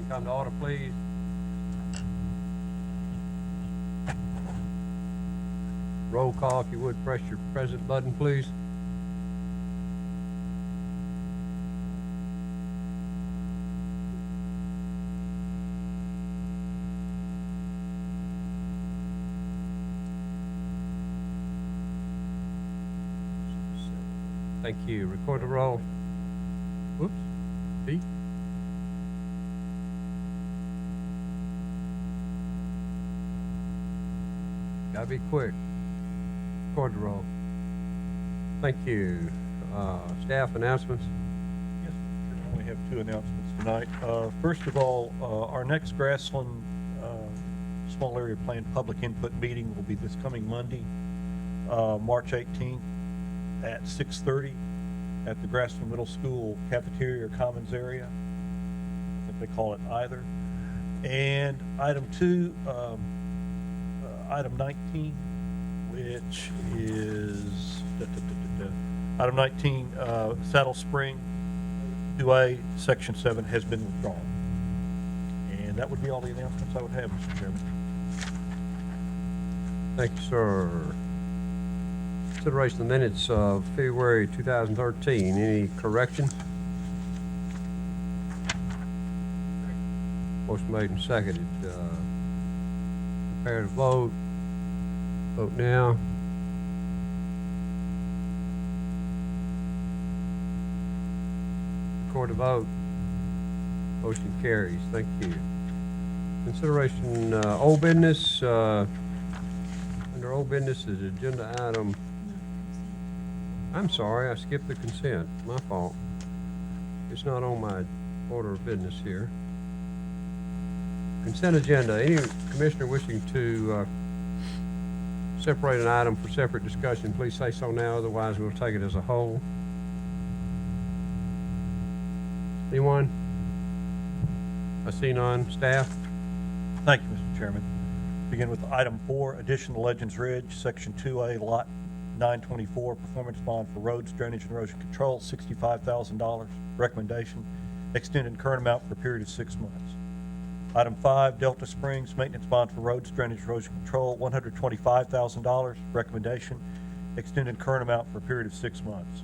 come to order, please. Roll call, if you would, press your present button, please. Thank you. Record the roll. Whoops. Pete? Gotta be quick. Record the roll. Thank you. Staff announcements? Yes, Mr. Chairman, we have two announcements tonight. First of all, our next Grassland Small Area Plan Public Input Meeting will be this coming Monday, March 18th at 6:30 at the Grassland Middle School cafeteria or commons area. I think they call it either. And item 19, which is item 19, Saddle Spring 2A, Section 7 has been withdrawn. And that would be all the announcements I would have, Mr. Chairman. Thank you, sir. Consideration of the minutes of February 2013. Any corrections? Motion made and seconded. Prepare to vote. Vote now. Record the vote. Motion carries. Thank you. Consideration old business. Under old business is agenda item. I'm sorry, I skipped the consent. My fault. It's not on my order of business here. Consent agenda. Any commissioner wishing to separate an item for separate discussion, please say so now. Otherwise, we'll take it as a whole. Anyone? I see none. Staff? Thank you, Mr. Chairman. Begin with item 4, additional Legends Ridge, Section 2A, Lot 924, performance bond for roads, drainage, and erosion control, $65,000. Recommendation, extended current amount for a period of 6 months. Item 5, Delta Springs, maintenance bond for roads, drainage, erosion control, $125,000. Recommendation, extended current amount for a period of 6 months.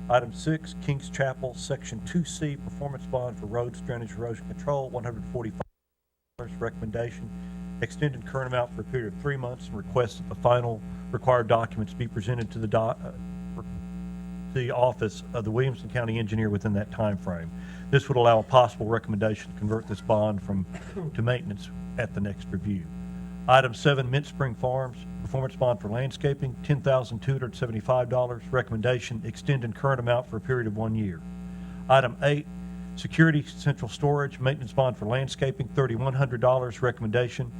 Item 6, Kings Chapel, Section 2C, performance bond for roads, drainage, erosion control, $145. Recommendation, extended current amount for a period of 3 months, and request that the final required documents be presented to the office of the Williamson County Engineer within that time frame. This would allow a possible recommendation to convert this bond to maintenance at the next review. Item 7, Mint Spring Farms, performance bond for landscaping, $10,275. Recommendation, extended current amount for a period of 1 year. Item 8, Security Central Storage, maintenance bond for landscaping, $3,100. Recommendation,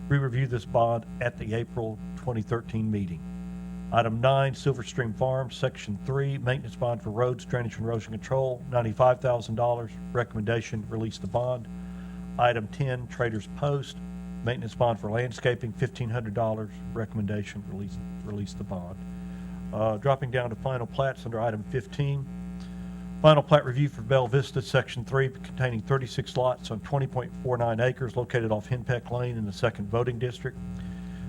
re-review this bond at the April 2013 meeting. Item 9, Silver Stream Farms, Section 3, maintenance bond for roads, drainage, and erosion control, $95,000. Recommendation, release the bond. Item 10, Traders Post, maintenance bond for landscaping, $1,500. Recommendation, release the bond. Dropping down to final plats under item 15. Final plat review for Bell Vista, Section 3, containing 36 lots on 20.49 acres located off Henpeck Lane in the 2nd Voting District.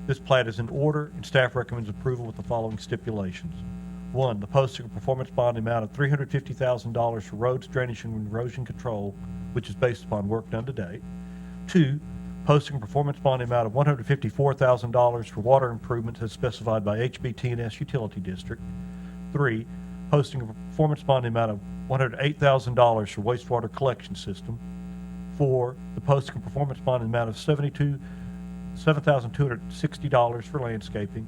This plat is in order, and staff recommends approval with the following stipulations. 1, the posting of performance bond amount of $350,000 for roads, drainage, and erosion control, which is based upon work done to date. 2, posting a performance bond amount of $154,000 for water improvements as specified by HBT&S Utility District. 3, posting a performance bond amount of $108,000 for wastewater collection system. 4, the posting of performance bond amount of $7,260 for landscaping.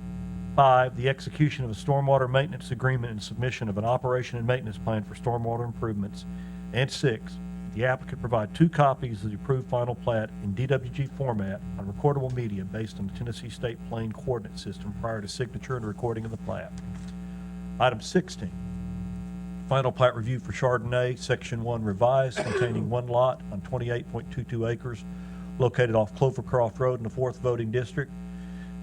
5, the execution of a stormwater maintenance agreement and submission of an operation and maintenance plan for stormwater improvements. And 6, the applicant provide 2 copies of the approved final plat in DWG format on recordable media based on the Tennessee State Plane Coordinate System prior to signature and recording of the plat. Item 16, final plat review for Chardonnay, Section 1 revised, containing 1 lot on 28.22 acres located off Clovercroft Road in the 4th Voting District.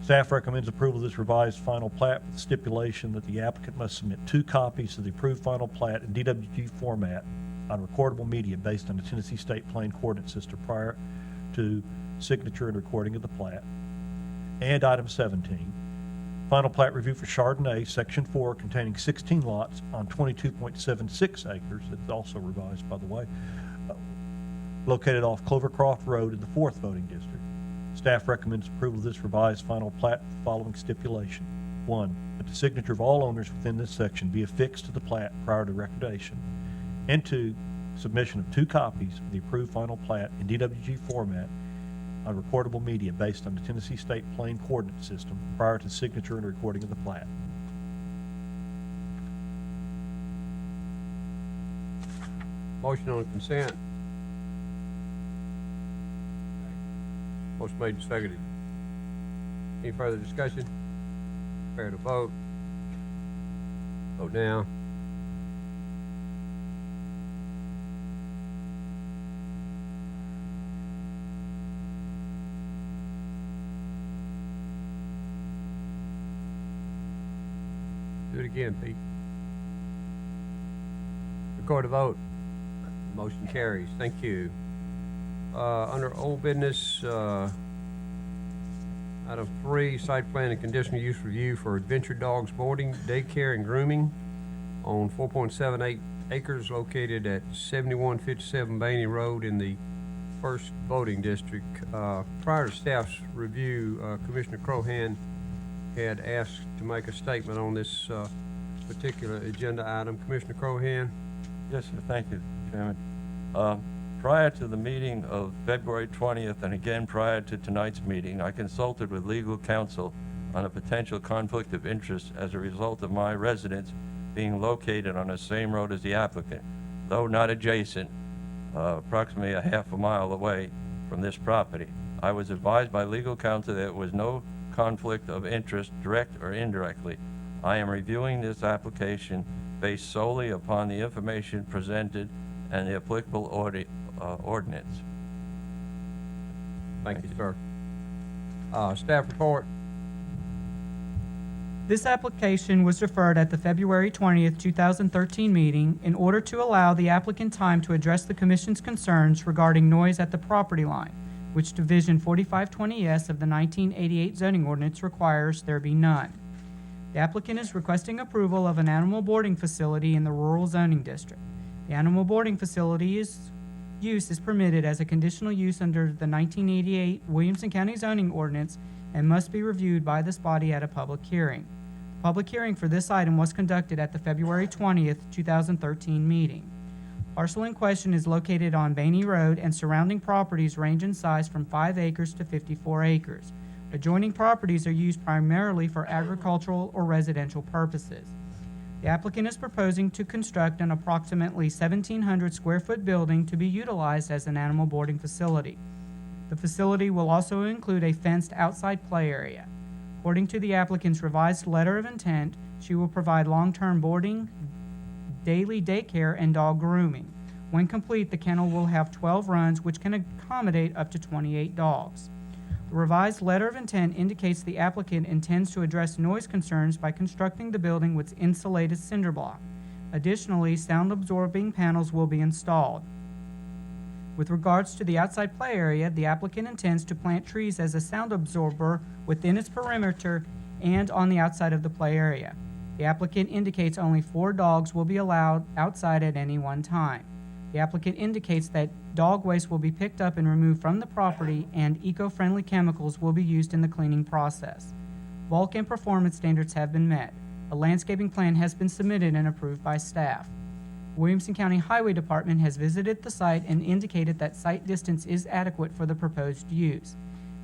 Staff recommends approval of this revised final plat with the stipulation that the applicant must submit 2 copies of the approved final plat in DWG format on recordable media based on the Tennessee State Plain Coordinate System prior to signature and recording of the plat. And item 17, final plat review for Chardonnay, Section 4, containing 16 lots on 22.76 acres. It's also revised, by the way, located off Clovercroft Road in the 4th voting district. Staff recommends approval of this revised final plat with the following stipulation. 1, that the signature of all owners within this section be affixed to the plat prior to recordation. And 2, submission of 2 copies of the approved final plat in DWG format on recordable media based on the Tennessee State Plain Coordinate System prior to signature and recording of the plat. Motion on consent. Motion made and seconded. Any further discussion? Prepare to vote. Vote now. Do it again, Pete. Record a vote. Motion carries. Thank you. Under old business, item 3, site plan and conditional use review for Adventure Dogs Boarding, Daycare, and Grooming on 4.78 acres located at 7157 Bainey Road in the 1st voting district. Prior to staff's review, Commissioner Crohan had asked to make a statement on this particular agenda item. Commissioner Crohan? Yes, sir. Thank you, Chairman. Prior to the meeting of February 20th, and again prior to tonight's meeting, I consulted with legal counsel on a potential conflict of interest as a result of my residence being located on the same road as the applicant, though not adjacent, approximately a half a mile away from this property. I was advised by legal counsel that there was no conflict of interest, direct or indirectly. I am reviewing this application based solely upon the information presented and the applicable ordinance. Thank you, sir. Staff report. This application was referred at the February 20th, 2013 meeting in order to allow the applicant time to address the Commission's concerns regarding noise at the property line, which Division 4520S of the 1988 zoning ordinance requires there be none. The applicant is requesting approval of an animal boarding facility in the rural zoning district. The animal boarding facility use is permitted as a conditional use under the 1988 Williamson County zoning ordinance and must be reviewed by this body at a public hearing. The public hearing for this item was conducted at the February 20th, 2013 meeting. Parcel in question is located on Bainey Road, and surrounding properties range in size from 5 acres to 54 acres. Adjoining properties are used primarily for agricultural or residential purposes. The applicant is proposing to construct an approximately 1,700 square foot building to be utilized as an animal boarding facility. The facility will also include a fenced outside play area. According to the applicant's revised letter of intent, she will provide long-term boarding, daily daycare, and dog grooming. When complete, the kennel will have 12 runs, which can accommodate up to 28 dogs. The revised letter of intent indicates the applicant intends to address noise concerns by constructing the building with insulated cinder block. Additionally, sound-absorbing panels will be installed. With regards to the outside play area, the applicant intends to plant trees as a sound absorber within its perimeter and on the outside of the play area. The applicant indicates only 4 dogs will be allowed outside at any one time. The applicant indicates that dog waste will be picked up and removed from the property, and eco-friendly chemicals will be used in the cleaning process. Bulk and performance standards have been met. A landscaping plan has been submitted and approved by staff. Williamson County Highway Department has visited the site and indicated that site distance is adequate for the proposed use.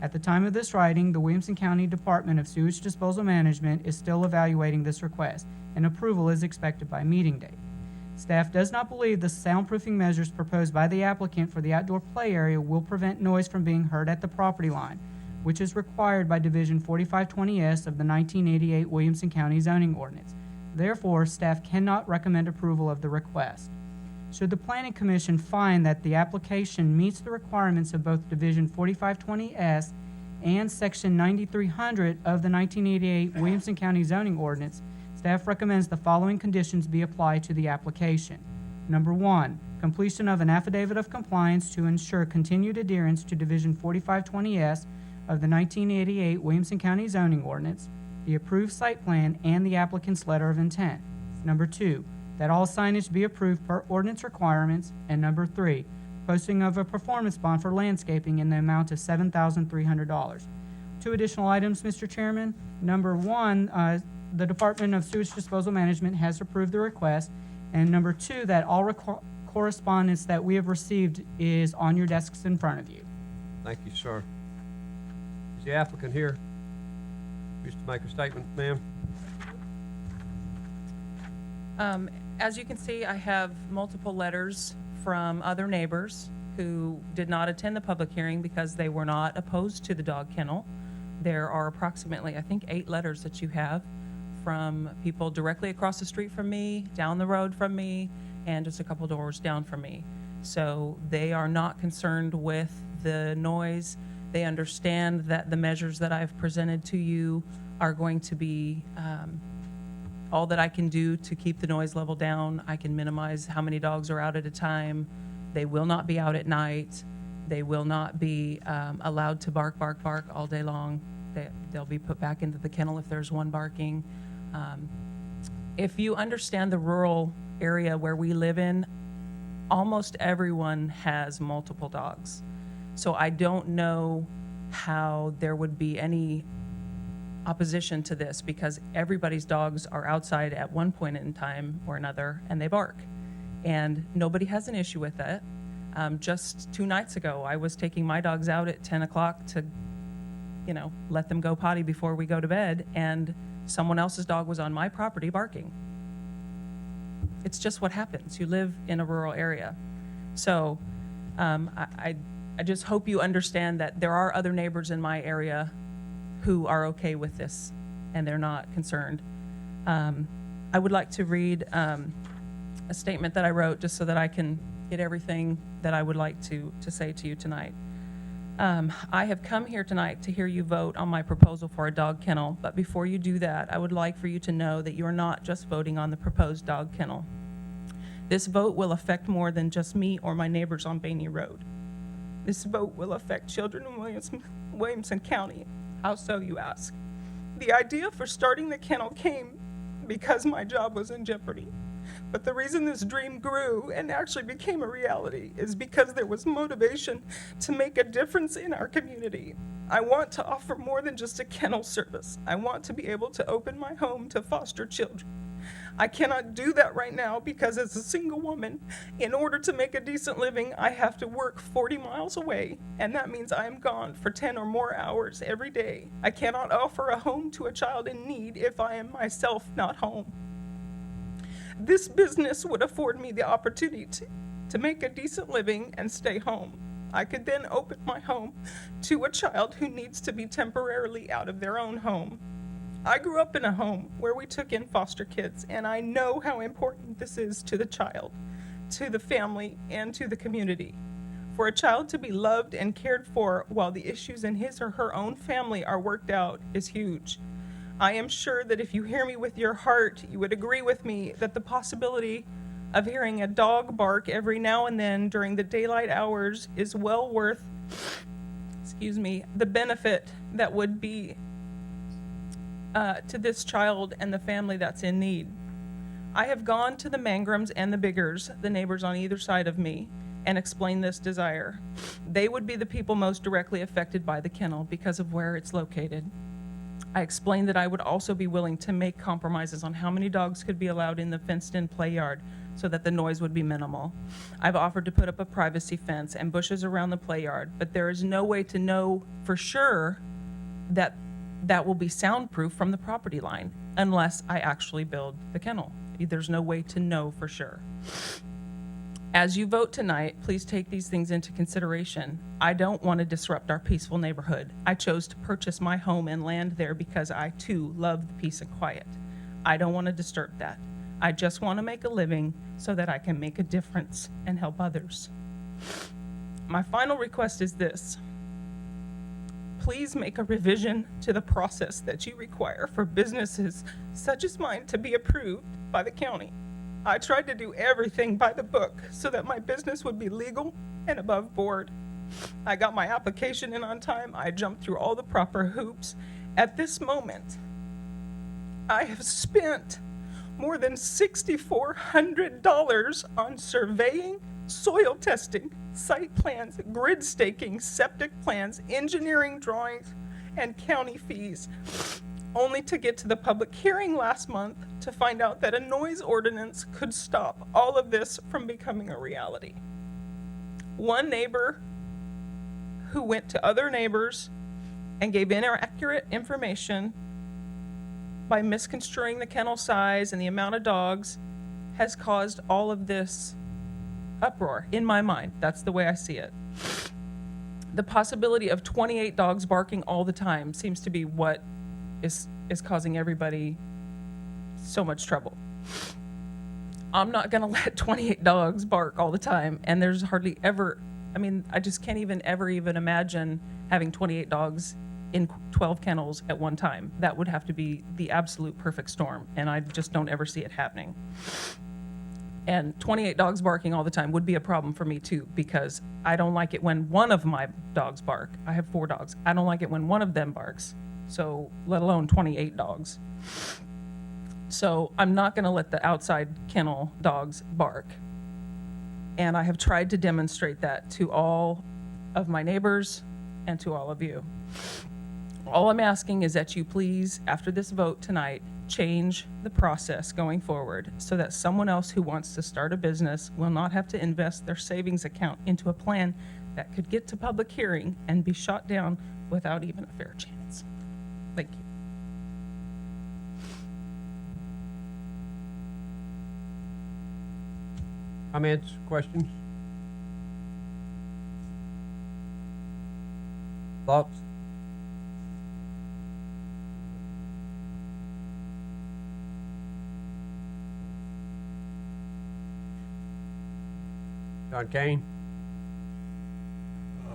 At the time of this writing, the Williamson County Department of Sewage Disposal Management is still evaluating this request, and approval is expected by meeting date. Staff does not believe the soundproofing measures proposed by the applicant for the outdoor play area will prevent noise from being heard at the property line, which is required by Division 4520S of the 1988 Williamson County zoning ordinance. Therefore, staff cannot recommend approval of the request. Should the Planning Commission find that the application meets the requirements of both Division 4520S and Section 9300 of the 1988 Williamson County zoning ordinance, staff recommends the following conditions be applied to the application. Number 1, completion of an affidavit of compliance to ensure continued adherence to Division 4520S of the 1988 Williamson County zoning ordinance, the approved site plan, and the applicant's letter of intent. Number 2, that all signage be approved per ordinance requirements. And number 3, posting of a performance bond for landscaping in the amount of $7,300. 2 additional items, Mr. Chairman. Number 1, the Department of Sewage Disposal Management has approved the request. And number 2, that all correspondence that we have received is on your desks in front of you. Thank you, sir. Is the applicant here? Wish to make a statement, ma'am? As you can see, I have multiple letters from other neighbors who did not attend the public hearing because they were not opposed to the dog kennel. There are approximately, I think, 8 letters that you have from people directly across the street from me, down the road from me, and just a couple doors down from me. So they are not concerned with the noise. They understand that the measures that I've presented to you are going to be all that I can do to keep the noise level down. I can minimize how many dogs are out at a time. They will not be out at night. They will not be allowed to bark all day long. They'll be put back into the kennel if there's one barking. If you understand the rural area where we live in, almost everyone has multiple dogs. So I don't know how there would be any opposition to this because everybody's dogs are outside at one point in time or another and they bark. And nobody has an issue with that. Just 2 nights ago, I was taking my dogs out at 10 o'clock to, let them go potty before we go to bed, and someone else's dog was on my property barking. It's just what happens. You live in a rural area. So I just hope you understand that there are other neighbors in my area who are okay with this and they're not concerned. I would like to read a statement that I wrote just so that I can get everything that I would like to say to you tonight. I have come here tonight to hear you vote on my proposal for a dog kennel, but before you do that, I would like for you to know that you are not just voting on the proposed dog kennel. This vote will affect more than just me or my neighbors on Bainey Road. This vote will affect children in Williamson County. How so, you ask? The idea for starting the kennel came because my job was in jeopardy. But the reason this dream grew and actually became a reality is because there was motivation to make a difference in our community. I want to offer more than just a kennel service. I want to be able to open my home to foster children. I cannot do that right now because as a single woman, in order to make a decent living, I have to work 40 miles away, and that means I am gone for 10 or more hours every day. I cannot offer a home to a child in need if I am myself not home. This business would afford me the opportunity to make a decent living and stay home. I could then open my home to a child who needs to be temporarily out of their own home. I grew up in a home where we took in foster kids, and I know how important this is to the child, to the family, and to the community. For a child to be loved and cared for while the issues in his or her own family are worked out is huge. I am sure that if you hear me with your heart, you would agree with me that the possibility of hearing a dog bark every now and then during the daylight hours is well worth, the benefit that would be to this child and the family that's in need. I have gone to the Mangrams and the Biggers, the neighbors on either side of me, and explained this desire. They would be the people most directly affected by the kennel because of where it's located. I explained that I would also be willing to make compromises on how many dogs could be allowed in the fenced-in play yard so that the noise would be minimal. I've offered to put up a privacy fence and bushes around the play yard, but there is no way to know for sure that that will be soundproof from the property line unless I actually build the kennel. There's no way to know for sure. As you vote tonight, please take these things into consideration. I don't want to disrupt our peaceful neighborhood. I chose to purchase my home and land there because I too love the peace and quiet. I don't want to disturb that. I just want to make a living so that I can make a difference and help others. My final request is this. Please make a revision to the process that you require for businesses such as mine to be approved by the county. I tried to do everything by the book so that my business would be legal and above board. I got my application in on time. I jumped through all the proper hoops. At this moment, I have spent more than $6,400 on surveying, soil testing, site plans, grid staking, septic plans, engineering drawings, and county fees, only to get to the public hearing last month to find out that a noise ordinance could stop all of this from becoming a reality. One neighbor who went to other neighbors and gave inaccurate information by misconstruing the kennel size and the amount of dogs has caused all of this uproar, in my mind. That's the way I see it. The possibility of 28 dogs barking all the time seems to be what is causing everybody so much trouble. I'm not gonna let 28 dogs bark all the time, and there's hardly ever, I just can't even imagine having 28 dogs in 12 kennels at one time. That would have to be the absolute perfect storm, and I just don't ever see it happening. And 28 dogs barking all the time would be a problem for me too, because I don't like it when one of my dogs bark. I have 4 dogs. I don't like it when one of them barks, so let alone 28 dogs. So I'm not gonna let the outside kennel dogs bark. And I have tried to demonstrate that to all of my neighbors and to all of you. All I'm asking is that you please, after this vote tonight, change the process going forward so that someone else who wants to start a business will not have to invest their savings account into a plan that could get to public hearing and be shot down without even a fair chance. Thank you. Comments, questions? Thoughts? John Kane?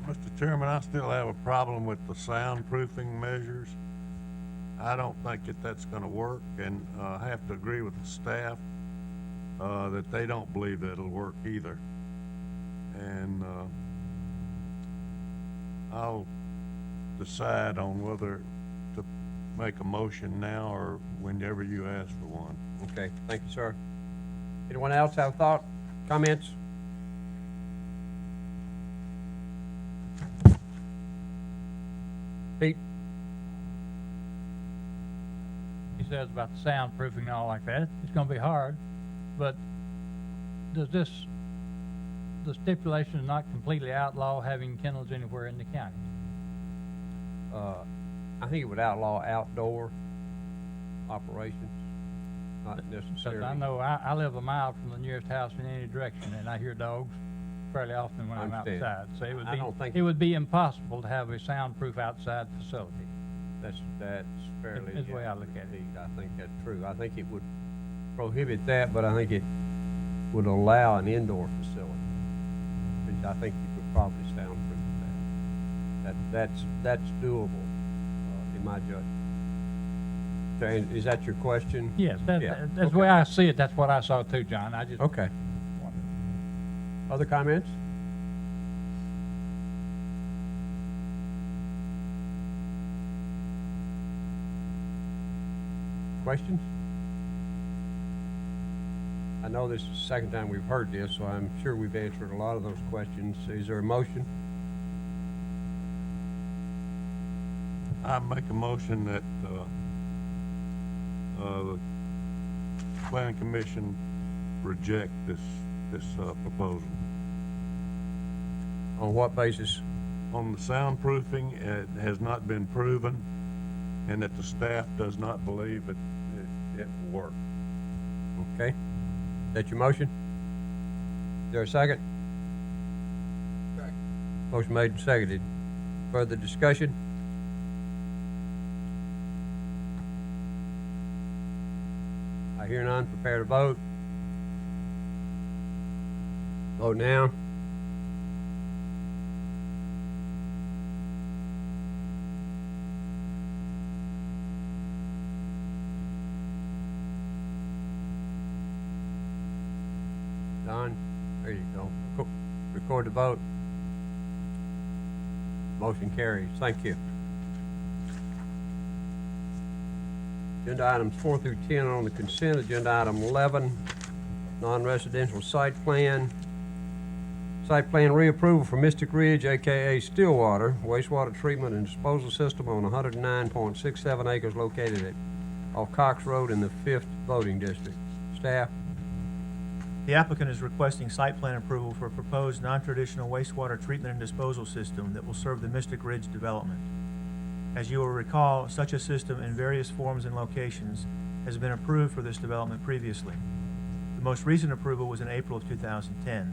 Mr. Chairman, I still have a problem with the soundproofing measures. I don't think that that's gonna work, and I have to agree with the staff that they don't believe that it'll work either. And I'll decide on whether to make a motion now or whenever you ask for one. Okay, thank you, sir. Anyone else have a thought, comments? Pete? He says about the soundproofing and all like that. It's gonna be hard, but does the stipulation not completely outlaw having kennels anywhere in the county? I think it would outlaw outdoor operations, not Because necessarily. I know I live a mile from the nearest house in any direction, and I hear dogs fairly often when I'm Understand. outside. So I don't think- it would be impossible to have a soundproof outside facility. That's fairly. That's the way I look at it. indeed. I think that's true. I think it would prohibit that, but I think it would allow an indoor facility, which I think you could probably soundproof that. That's doable, in my judgment. So, and is that your question? Yes, Yeah, that's the way I see it. That's what I saw too, John. I just Okay. wondered. Other comments? Questions? I know this is the second time we've heard this, so I'm sure we've answered a lot of those questions. Is there a motion? I make a motion that the planning commission reject this proposal. On what basis? On the soundproofing, it has not been proven, and that the staff does not believe it will work. Okay. That your motion? Is there a second? Motion made and seconded. Further discussion? I hear none. Prepare to vote. Vote now. Don, there you go. Record the vote. Motion carries. Thank you. Agenda items 4 through 10 on the consent. Agenda item 11, non-residential site plan. Site plan reapproval for Mystic Ridge, AKA Stillwater, wastewater treatment and disposal system on 109.67 acres located off Cox Road in the 5th voting district. Staff? The applicant is requesting site plan approval for a proposed non-traditional wastewater treatment and disposal system that will serve the Mystic Ridge development. As you will recall, such a system in various forms and locations has been approved for this development previously. The most recent approval was in April of 2010.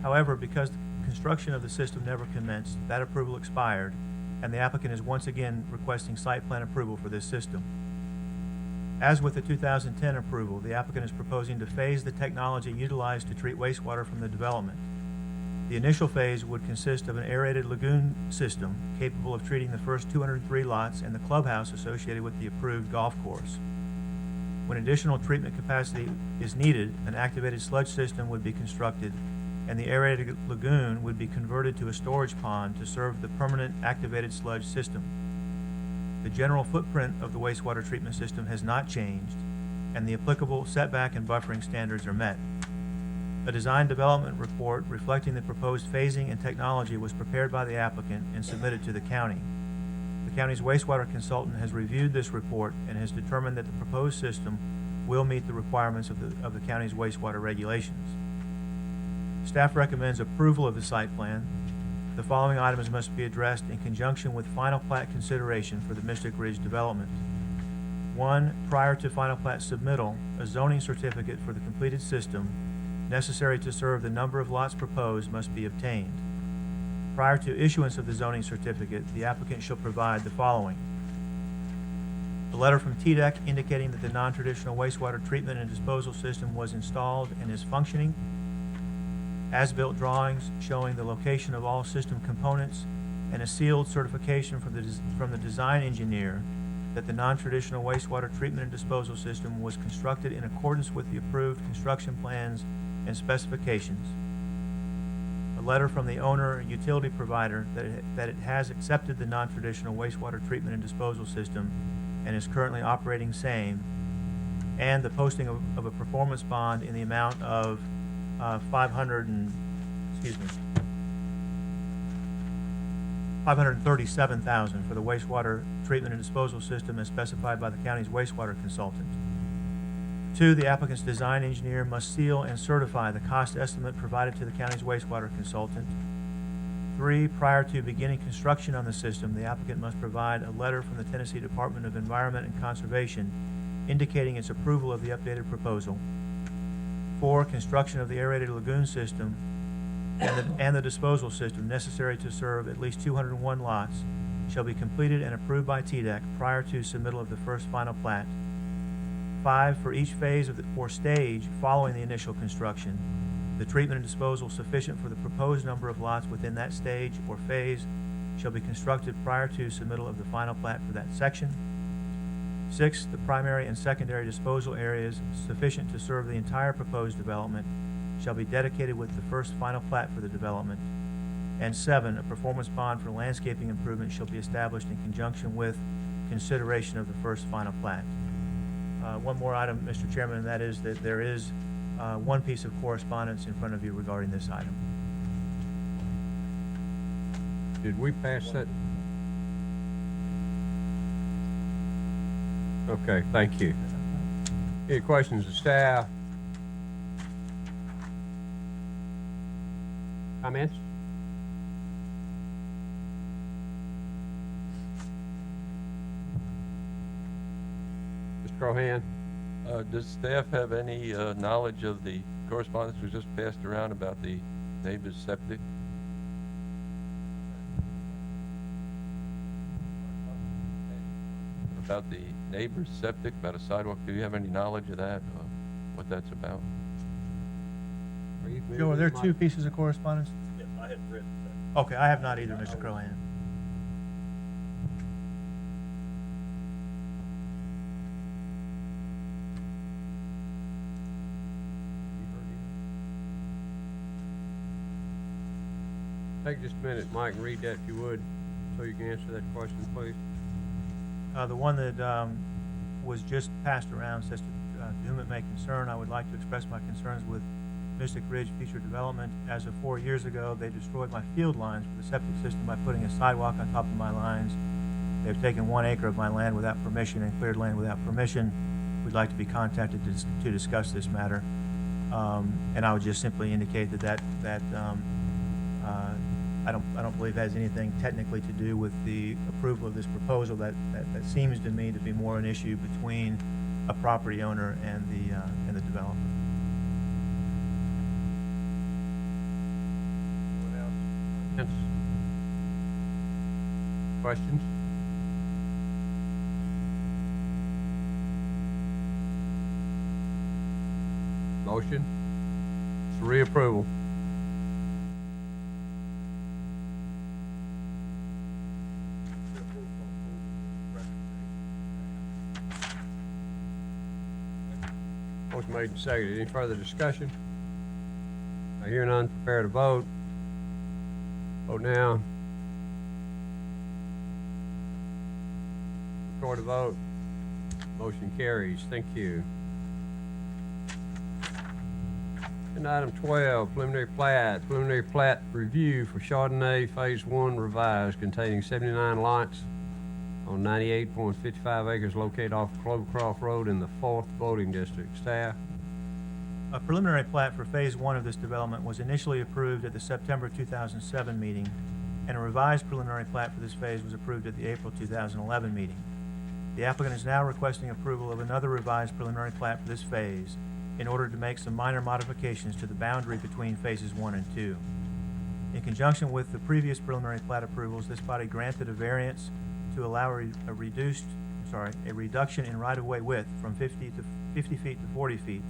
However, because the construction of the system never commenced, that approval expired, and the applicant is once again requesting site plan approval for this system. As with the 2010 approval, the applicant is proposing to phase the technology utilized to treat wastewater from the development. The initial phase would consist of an aerated lagoon system capable of treating the first 203 lots and the clubhouse associated with the approved golf course. When additional treatment capacity is needed, an activated sludge system would be constructed, and the aerated lagoon would be converted to a storage pond to serve the permanent activated sludge system. The general footprint of the wastewater treatment system has not changed, and the applicable setback and buffering standards are met. A design development report reflecting the proposed phasing and technology was prepared by the applicant and submitted to the county. The county's wastewater consultant has reviewed this report and has determined that the proposed system will meet the requirements of the county's wastewater regulations. Staff recommends approval of the site plan. The following items must be addressed in conjunction with final plat consideration for the Mystic Ridge development. 1, prior to final plat submittal, a zoning certificate for the completed system necessary to serve the number of lots proposed must be obtained. Prior to issuance of the zoning certificate, the applicant shall provide the following: a letter from TDEC indicating that the non-traditional wastewater treatment and disposal system was installed and is functioning, as-built drawings showing the location of all system components, and a sealed certification from the design engineer that the non-traditional wastewater treatment and disposal system was constructed in accordance with the approved construction plans and specifications. A letter from the owner and utility provider that it has accepted the non-traditional wastewater treatment and disposal system and is currently operating same, and the posting of a performance bond in the amount of $537,000 for the wastewater treatment and disposal system as specified by the county's wastewater consultant. 2, the applicant's design engineer must seal and certify the cost estimate provided to the county's wastewater consultant. 3, prior to beginning construction on the system, the applicant must provide a letter from the Tennessee Department of Environment and Conservation indicating its approval of the updated proposal. 4, construction of the aerated lagoon system and the disposal system necessary to serve at least 201 lots shall be completed and approved by TDEC prior to submittal of the first final plat. 5, for each phase or stage following the initial construction, the treatment and disposal sufficient for the proposed number of lots within that stage or phase shall be constructed prior to submittal of the final plat for that section. 6, the primary and secondary disposal areas sufficient to serve the entire proposed development shall be dedicated with the first final plat for the development. And 7, a performance bond for landscaping improvement shall be established in conjunction with consideration of the first final plat. One more item, Mr. Chairman, and that is that there is one piece of correspondence in front of you regarding this item. Did we pass that? Okay, thank you. Any questions of staff? Comments? Mr. Crohan? Does staff have any knowledge of the correspondence was just passed around about the neighbor's septic? About the neighbor's septic, about a sidewalk? Do you have any knowledge of that, or what that's about? Joe, are there 2 pieces of correspondence? Yes, I had read that. Okay, I have not either, Mr. Crohan. Take just a minute, Mike, and read that if you would, so you can answer that question, please. The one that was just passed around says, to whom it may concern, I would like to express my concerns with Mystic Ridge future development. As of 4 years ago, they destroyed my field lines for the septic system by putting a sidewalk on top of my lines. They've taken 1 acre of my land without permission and cleared land without permission. We'd like to be contacted to discuss this matter. And I would just simply indicate that I don't believe has anything technically to do with the approval of this proposal. That seems to me to be more an issue between a property owner and the developer. Yes. Questions? Motion? It's reapproval. Motion made and seconded. Any further discussion? I hear none. Prepare to vote. Vote now. Record the vote. Motion carries. Thank you. And item 12, preliminary plat review for Chardonnay Phase 1 revised containing 79 lots on 98.55 acres located off Clovercroft Road in the 4th voting district. Staff? A preliminary plat for Phase 1 of this development was initially approved at the September 2007 meeting, and a revised preliminary plat for this phase was approved at the April 2011 meeting. The applicant is now requesting approval of another revised preliminary plat for this phase in order to make some minor modifications to the boundary between Phases 1 and 2. In conjunction with the previous preliminary plat approvals, this body granted a variance to allow a reduction in right-of-way width from 50 feet to 40 feet,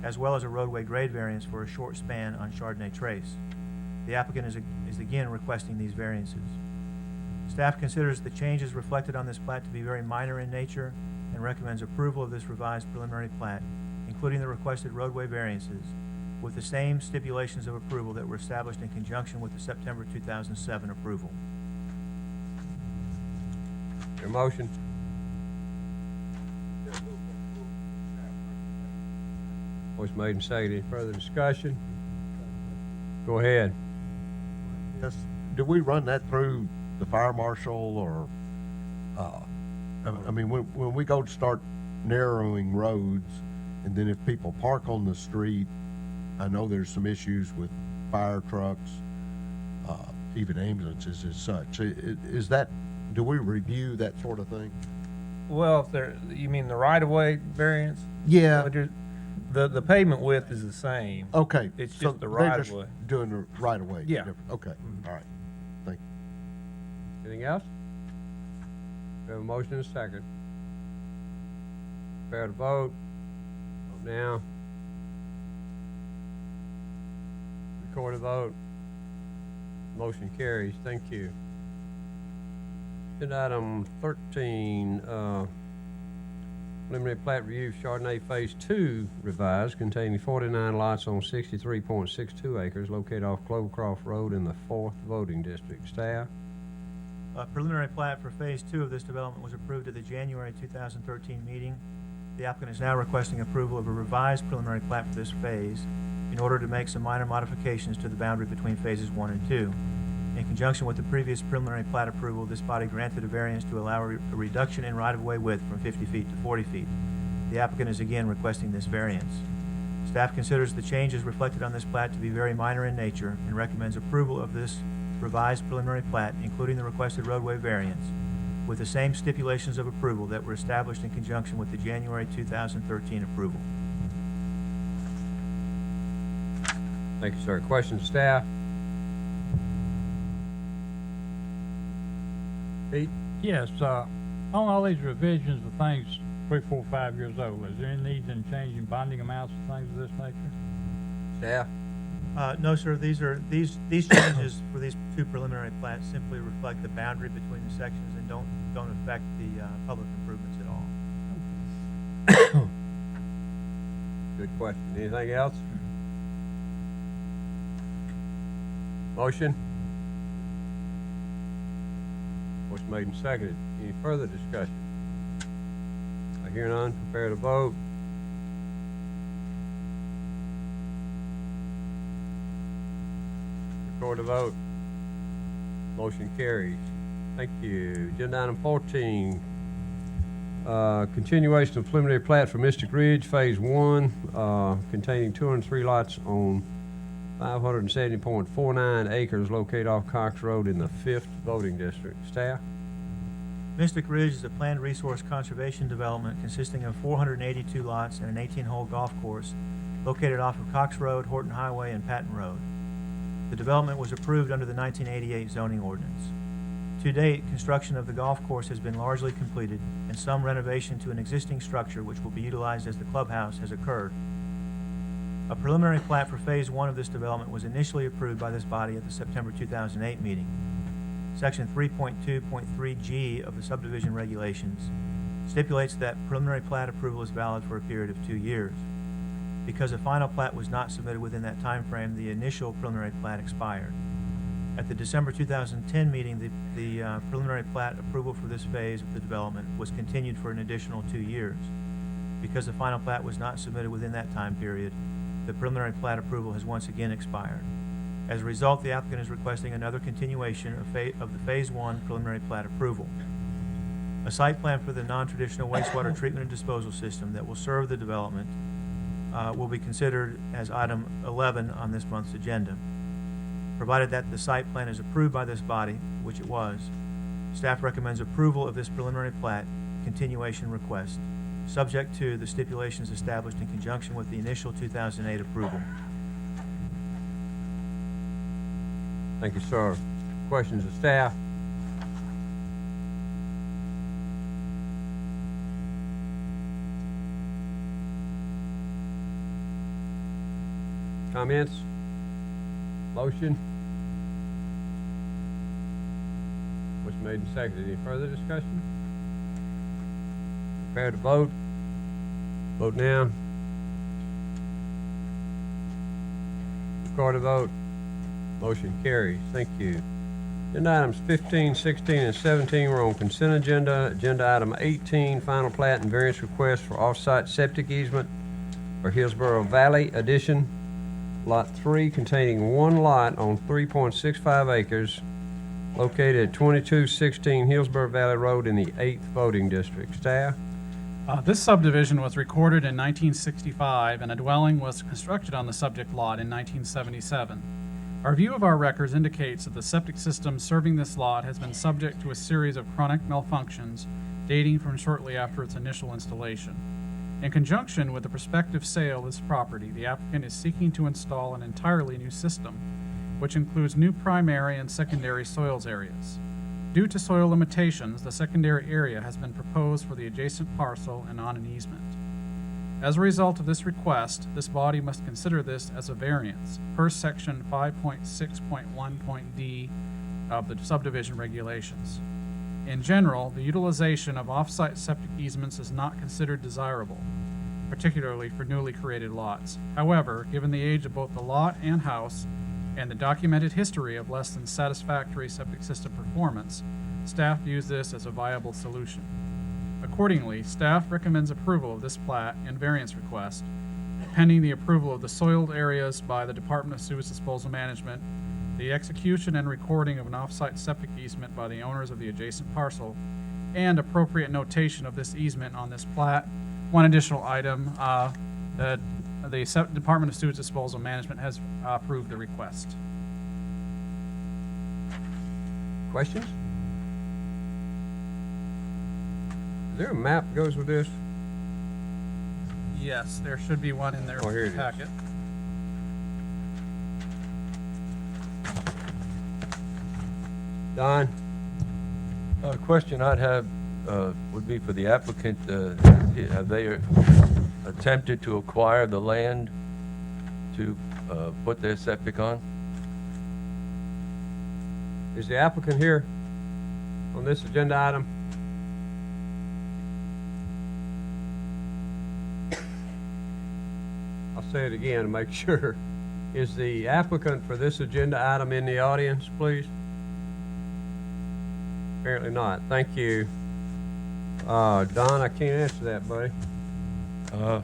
as well as a roadway grade variance for a short span on Chardonnay Trace. The applicant is again requesting these variances. Staff considers the changes reflected on this plat to be very minor in nature and recommends approval of this revised preliminary plat, including the requested roadway variances, with the same stipulations of approval that were established in conjunction with the September 2007 approval. Your motion? Motion made and seconded. Any further discussion? Go ahead. Yes, do we run that through the fire marshal or, I mean, when we go to start narrowing roads, and then if people park on the street, I know there's some issues with fire trucks, even ambulances as such. Is that, do we review that sort of thing? Well, if there, you mean the right-of-way variance? Yeah. But the pavement width is the same. Okay. It's so just the they're just right-of-way. doing the right of way. Yeah. Okay, all right. Thank you. Anything else? We have a motion and a second. Prepare to vote. Vote now. Record a vote. Motion carries. Thank you. Agenda item 13, preliminary plat review Chardonnay Phase 2 revised containing 49 lots on 63.62 acres located off Clovercroft Road in the 4th voting district. Staff? A preliminary plat for Phase 2 of this development was approved at the January 2013 meeting. The applicant is now requesting approval of a revised preliminary plat for this phase in order to make some minor modifications to the boundary between Phases 1 and 2. In conjunction with the previous preliminary plat approval, this body granted a variance to allow a reduction in right-of-way width from 50 feet to 40 feet. The applicant is again requesting this variance. Staff considers the changes reflected on this plat to be very minor in nature and recommends approval of this revised preliminary plat, including the requested roadway variance, with the same stipulations of approval that were established in conjunction with the January 2013 approval. Thank you, sir. Questions, staff? Pete? Yes, on all these revisions of things 3, 4, 5 years old, is there any need in changing bonding amounts and things of this nature? Staff? No, sir, these changes for these two preliminary plats simply reflect the boundary between the sections and don't affect the public improvements at all. Good question. Anything else? Motion? Motion made and seconded. Any further discussion? I hear none. Prepare to vote. Record the vote. Motion carries. Thank you. Agenda item 14, continuation of preliminary plat for Mystic Ridge, Phase 1, containing 203 lots on 570.49 acres located off Cox Road in the 5th voting district. Staff? Mystic Ridge is a planned resource conservation development consisting of 482 lots and an 18-hole golf course located off of Cox Road, Horton Highway, and Patton Road. The development was approved under the 1988 zoning ordinance. To date, construction of the golf course has been largely completed, and some renovation to an existing structure which will be utilized as the clubhouse has occurred. A preliminary plat for Phase 1 of this development was initially approved by this body at the September 2008 meeting. Section 3.2.3G of the subdivision regulations stipulates that preliminary plat approval is valid for a period of 2 years. Because a final plat was not submitted within that time frame, the initial preliminary plat expired. At the December 2010 meeting, the preliminary plat approval for this phase of the development was continued for an additional 2 years. Because the final plat was not submitted within that time period, the preliminary plat approval has once again expired. As a result, the applicant is requesting another continuation of the Phase 1 preliminary plat approval. A site plan for the non-traditional wastewater treatment and disposal system that will serve the development will be considered as item 11 on this month's agenda. Provided that the site plan is approved by this body, which it was, staff recommends approval of this preliminary plat continuation request, subject to the stipulations established in conjunction with the initial 2008 approval. Thank you, sir. Questions of staff? Comments? Motion? Motion made and seconded. Any further discussion? Prepare to vote. Vote now. Record a vote. Motion carries. Thank you. Agenda items 15, 16, and 17 were on consent agenda. Agenda item 18, final plat and variance request for off-site septic easement for Hillsborough Valley Addition, Lot 3, containing one lot on 3.65 acres, located at 2216 Hillsborough Valley Road in the 8th voting district. Staff? This subdivision was recorded in 1965, and a dwelling was constructed on the subject lot in 1977. Our view of our records indicates that the septic system serving this lot has been subject to a series of chronic malfunctions dating from shortly after its initial installation. In conjunction with the prospective sale of this property, the applicant is seeking to install an entirely new system, which includes new primary and secondary soils areas. Due to soil limitations, the secondary area has been proposed for the adjacent parcel and on an easement. As a result of this request, this body must consider this as a variance per section 5.6.1.d of the subdivision regulations. In general, the utilization of off-site septic easements is not considered desirable, particularly for newly created lots. However, given the age of both the lot and house and the documented history of less than satisfactory septic system performance, staff views this as a viable solution. Accordingly, staff recommends approval of this plat and variance request, pending the approval of the soiled areas by the Department of Sewage Disposal Management, the execution and recording of an off-site septic easement by the owners of the adjacent parcel, and appropriate notation of this easement on this plat. One additional item, the Department of Sewage Disposal Management has approved the request. Questions? Is there a map that goes with this? Yes, there should be one in their Oh, here it is. packet. Don? A question I'd have would be for the applicant. Have they attempted to acquire the land to put their septic on? Is the applicant here on this agenda item? I'll say it again to make sure. Is the applicant for this agenda item in the audience, please? Apparently not. Thank you. Don, I can't answer that, buddy. Mr.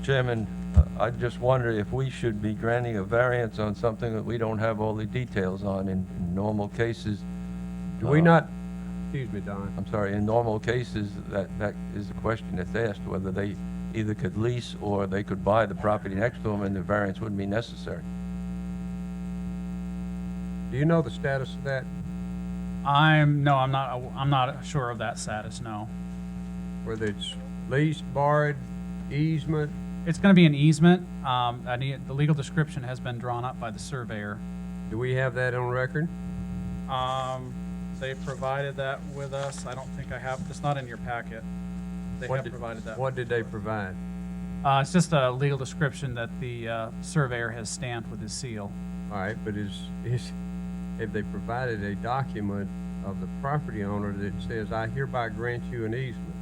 Chairman, I just wonder if we should be granting a variance on something that we don't have all the details on in normal cases. Do we not, excuse me, Don. I'm sorry, in normal cases, that is the question that's asked, whether they either could lease or they could buy the property next to them and the variance wouldn't be necessary. Do you know the status of that? I'm not sure of that status, no. Whether it's leased, borrowed, easement? It's gonna be an easement. The legal description has been drawn up by the surveyor. Do we have that on record? They provided that with us. I don't think I have, it's not in your packet. They have provided that. What did they provide? It's just a legal description that the surveyor has stamped with his seal. All right, but have they provided a document of the property owner that says, I hereby grant you an easement?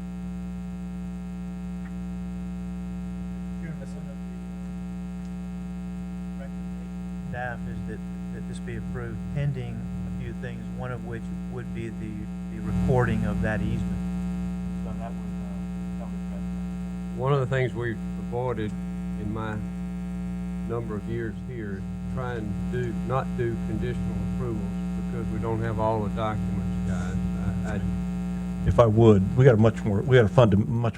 Staff is that this be approved pending a few things, one of which would be the recording of that easement. So that would One of the things we've avoided in my number of years here is try and not do conditional approvals because we don't have all the documents, guys. If I would, we got a much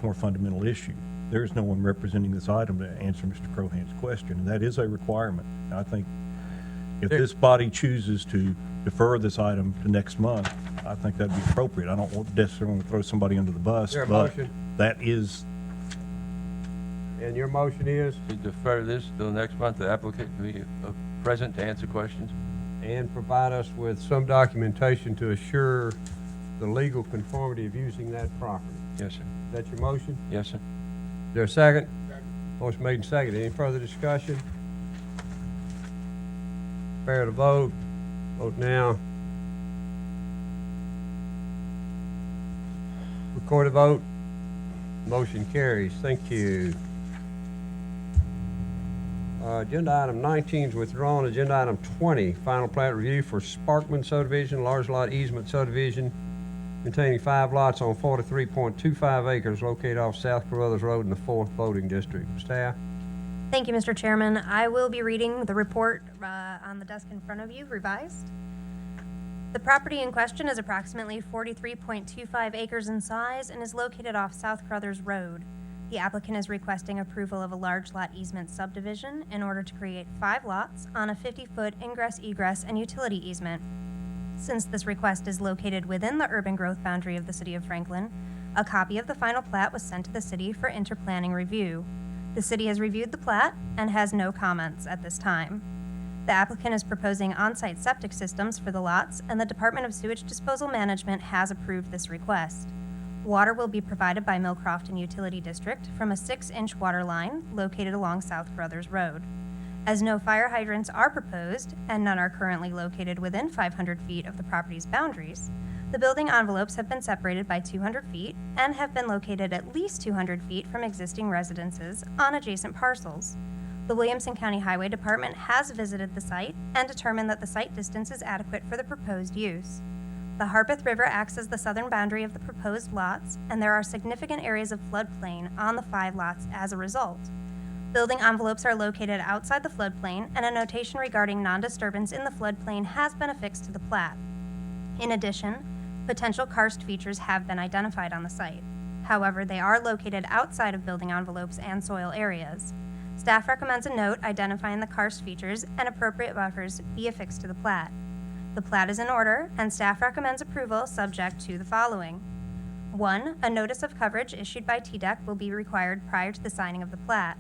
more fundamental issue. There is no one representing this item to answer Mr. Crohan's question, and that is a requirement. I think if this body chooses to defer this item to next month, I think that'd be appropriate. I don't want necessarily to throw somebody under the bus, There a but motion? that is, And your motion is, To defer this till next month, the applicant to be present to answer questions. and provide us with some documentation to assure the legal conformity of using that property. Yes, sir. Is that your motion? Yes, sir. Is there a second? Motion made and seconded. Any further discussion? Fair to vote. Vote now. Recorded vote. Motion carries. Thank you. Agenda item 19 is withdrawn. Agenda item 20, final plat review for Sparkman subdivision, large lot easement subdivision containing 5 lots on 43.25 acres located off South Carruthers Road in the 4th voting district. Staff? Thank you, Mr. Chairman. I will be reading the report on the desk in front of you, revised. The property in question is approximately 43.25 acres in size and is located off South Carruthers Road. The applicant is requesting approval of a large lot easement subdivision in order to create 5 lots on a 50-foot ingress, egress, and utility easement. Since this request is located within the urban growth boundary of the City of Franklin, a copy of the final plat was sent to the city for interplanning review. The city has reviewed the plat and has no comments at this time. The applicant is proposing on-site septic systems for the lots, and the Department of Sewage Disposal Management has approved this request. Water will be provided by Millcrofton Utility District from a 6-inch water line located along South Carruthers Road. As no fire hydrants are proposed, and none are currently located within 500 feet of the property's boundaries, the building envelopes have been separated by 200 feet and have been located at least 200 feet from existing residences on adjacent parcels. The Williamson County Highway Department has visited the site and determined that the site distance is adequate for the proposed use. The Harpeth River acts as the southern boundary of the proposed lots, and there are significant areas of floodplain on the 5 lots as a result. Building envelopes are located outside the floodplain, and a notation regarding non-disturbance in the floodplain has been affixed to the plat. In addition, potential karst features have been identified on the site. However, they are located outside of building envelopes and soil areas. Staff recommends a note identifying the karst features and appropriate buffers be affixed to the plat. The plat is in order, and staff recommends approval subject to the following. 1. A notice of coverage issued by TDEC will be required prior to the signing of the plat.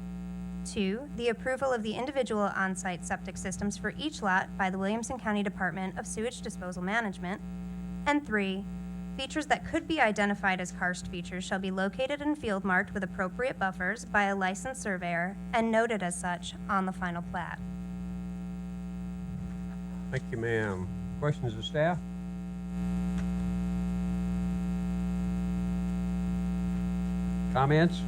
2. The approval of the individual on-site septic systems for each lot by the Williamson County Department of Sewage Disposal Management. And 3. Features that could be identified as karst features shall be located and field marked with appropriate buffers by a licensed surveyor and noted as such on the final plat. Thank you, ma'am. Questions of staff? Comments?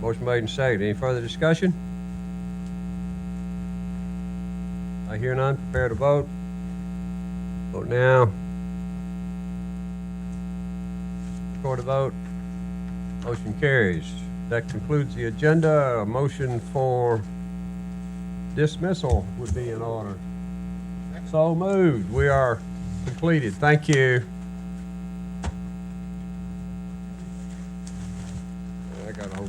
Motion made and seconded. Any further discussion? I hear none, prepare to vote. Vote now. Record a vote. Motion carries. That concludes the agenda. A motion for dismissal would be in order. So moved. We are completed. Thank you. I got a whole